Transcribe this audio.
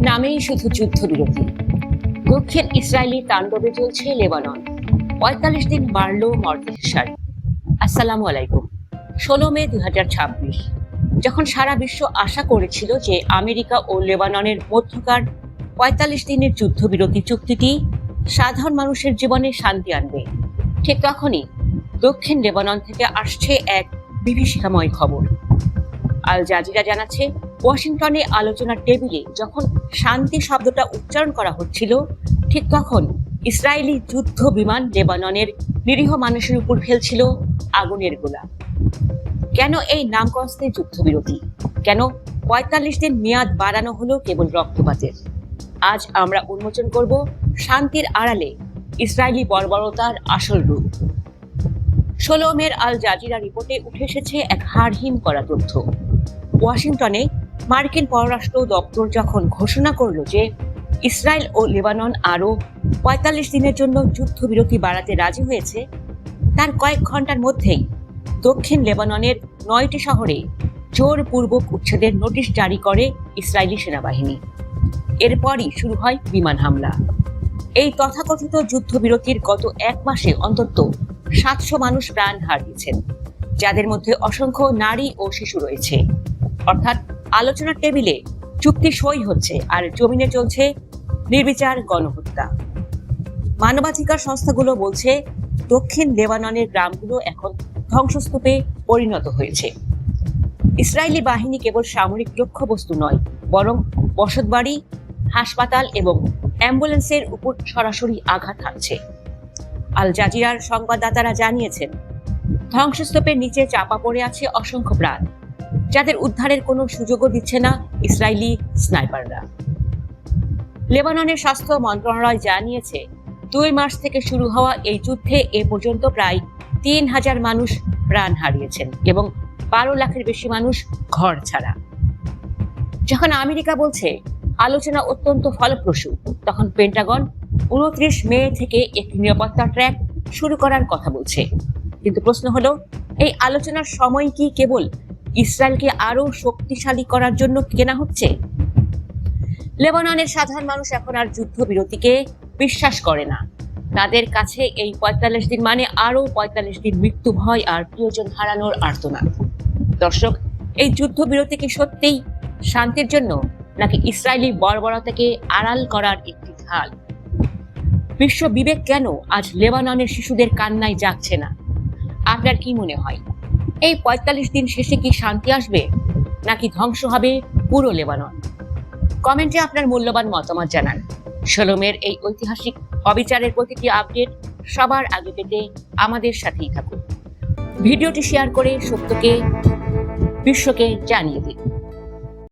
নামেই শুধু যুদ্ধবিরতি। দক্ষিণ ইসরায়েলি তাণ্ডবে চলছে লেবানন। ৪৫ দিন বাড়ল মর্তের সারি। আসসালামু আলাইকুম। ১৬ মে ২০২৬, যখন সারা বিশ্ব আশা করেছিল যে আমেরিকা ও লেবাননের মধ্যকার ৪৫ দিনের যুদ্ধবিরতি চুক্তিটি সাধারণ মানুষের জীবনে শান্তি আনবে, ঠিক তখনই দক্ষিণ লেবানন থেকে আসছে এক বিভীষিকাময় খবর। আল জাজিরা জানাচ্ছে, ওয়াশিংটনে আলোচনার টেবিলে যখন শান্তি শব্দটা উচ্চারণ করা হচ্ছিল, ঠিক তখন ইসরায়েলি যুদ্ধ বিমান লেবাননের নিরীহ মানুষের উপর ফেলছিল আগুনের গোলা। কেন এই নামকস্তে যুদ্ধবিরতি? কেন ৪৫ দিন মেয়াদ বাড়ানো হলো কেবল রক্তপাতের? আজ আমরা উন্মোচন করব শান্তির আড়ালে ইসরায়েলি বর্বরতার আসল রূপ। ১৬ মের আল জাজিরা রিপোর্টে উঠে এসেছে এক হাড়হিম করা তথ্য। ওয়াশিংটনে মার্কিন পররাষ্ট্র দপ্তর যখন ঘোষণা করল যে ইসরায়েল ও লেবানন আরও ৪৫ দিনের জন্য যুদ্ধবিরতি বাড়াতে রাজি হয়েছে, তার কয়েক ঘন্টার মধ্যেই দক্ষিণ লেবাননের ৯টি শহরে জোরপূর্বক উচ্ছেদের নোটিশ জারি করে ইসরায়েলি সেনাবাহিনী। এরপরই শুরু হয় বিমান হামলা। এই তথাকথিত যুদ্ধবিরতির গত এক মাসে অন্তত ৭০০ মানুষ প্রাণ হারিয়েছেন, যাদের মধ্যে অসংখ্য নারী ও শিশু রয়েছে। অর্থাৎ আলোচনার টেবিলে চুক্তি সই হচ্ছে আর জমিনে চলছে নির্বিচার গণহত্যা। মানবাধিকার সংস্থাগুলো বলছে, দক্ষিণ লেবাননের গ্রামগুলো এখন ধ্বংসস্তূপে পরিণত হয়েছে। ইসরায়েলি বাহিনী কেবল সামরিক লক্ষ্যবস্তু নয়, বরং বসতবাড়ি, হাসপাতাল এবং অ্যাম্বুলেন্সের উপর সরাসরি আঘাত হানছে। আল জাজিরার সংবাদদাতারা জানিয়েছেন, ধ্বংসস্তূপের নিচে চাপা পড়ে আছে অসংখ্য প্রাণ, যাদের উদ্ধারের কোনো সুযোগও দিচ্ছে না ইসরায়েলি স্নাইপাররা। লেবাননের স্বাস্থ্য মন্ত্রণালয় জানিয়েছে, ২ মার্চ থেকে শুরু হওয়া এই যুদ্ধে এ পর্যন্ত প্রায় ৩,০০০ মানুষ প্রাণ হারিয়েছেন এবং ১২ লাখের বেশি মানুষ ঘর ছাড়া। যখন আমেরিকা বলছে আলোচনা অত্যন্ত ফলপ্রসূ, তখন পেন্টাগন ২৯ মে থেকে একটি নিরাপত্তা ট্র্যাক শুরু করার কথা বলছে। কিন্তু প্রশ্ন হলো, এই আলোচনার সময় কি কেবল ইসরায়েলকে আরো শক্তিশালী করার জন্য কেনা হচ্ছে? লেবাননের সাধারণ মানুষ এখন আর যুদ্ধবিরতিকে বিশ্বাস করে না। তাদের কাছে এই ৪৫ দিন মানে আরো ৪৫ দিন মৃত্যু ভয় আর প্রিয়জন হারানোর আর্তনাদ। দর্শক, এই যুদ্ধবিরতি কি সত্যিই শান্তির জন্য, নাকি ইসরায়েলি বর্বরতাকে আড়াল করার একটি ঢাল? বিশ্ব বিবেক কেন আজ লেবাননের শিশুদের কান্নায় জাগছে না? আপনার কি মনে হয়, এই ৪৫ দিন শেষে কি শান্তি আসবে, নাকি ধ্বংস হবে পুরো লেবানন? কমেন্টে আপনার মূল্যবান মতামত জানান। ১৬ মের এই ঐতিহাসিক অবিচারের প্রতিটি আপডেট সবার আগে পেতে আমাদের সাথেই থাকুন। ভিডিওটি শেয়ার করে সত্যকে বিশ্বকে জানিয়ে দিন।